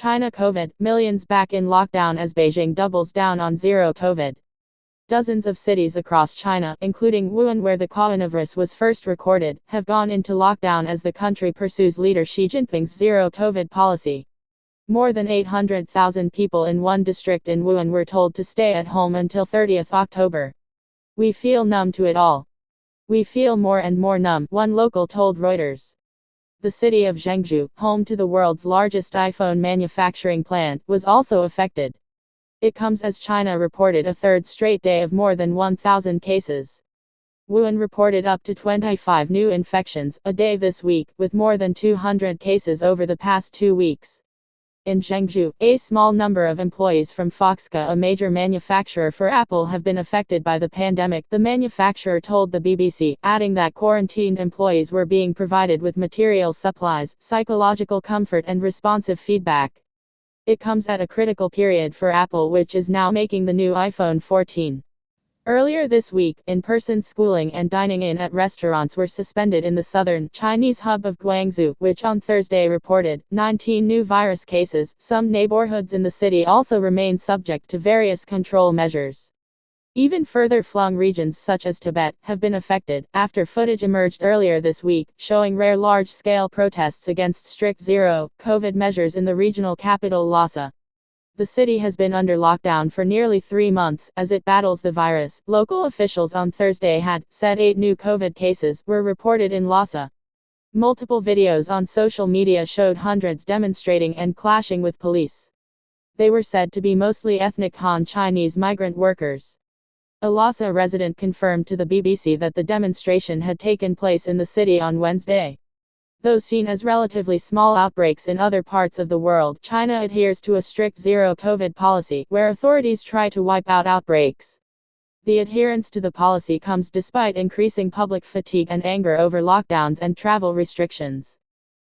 China COVID, millions back in lockdown as Beijing doubles down on zero COVID. Dozens of cities across China, including Wuhan where the coronavirus was first recorded, have gone into lockdown as the country pursues leader Xi Jinping's zero COVID policy. More than 800,000 people in one district in Wuhan were told to stay at home until 30th October. "We feel numb to it all. We feel more and more numb," one local told Reuters. The city of Zhengzhou, home to the world's largest iPhone manufacturing plant, was also affected. It comes as China reported a third straight day of more than 1,000 cases. Wuhan reported up to 25 new infections a day this week, with more than 200 cases over the past 2 weeks. In Zhengzhou, a small number of employees from Foxconn, a major manufacturer for Apple, have been affected by the pandemic, the manufacturer told the BBC, adding that quarantined employees were being provided with material supplies, psychological comfort and responsive feedback. It comes at a critical period for Apple, which is now making the new iPhone 14. Earlier this week, in-person schooling and dining in at restaurants were suspended in the southern Chinese hub of Guangzhou, which on Thursday reported 19 new virus cases. Some neighborhoods in the city also remain subject to various control measures. Even further flung regions such as Tibet have been affected, after footage emerged earlier this week, showing rare large-scale protests against strict zero-COVID measures in the regional capital Lhasa. The city has been under lockdown for nearly 3 months as it battles the virus. Local officials on Thursday had said 8 new COVID cases were reported in Lhasa. Multiple videos on social media showed hundreds demonstrating and clashing with police. They were said to be mostly ethnic Han Chinese migrant workers. A Lhasa resident confirmed to the BBC that the demonstration had taken place in the city on Wednesday. Though seen as relatively small outbreaks in other parts of the world, China adheres to a strict zero-COVID policy, where authorities try to wipe out outbreaks. The adherence to the policy comes despite increasing public fatigue and anger over lockdowns and travel restrictions.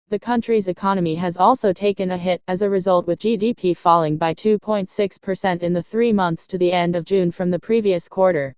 The country's economy has also taken a hit as a result, with GDP falling by 2.6% in the 3 months to the end of June from the previous quarter.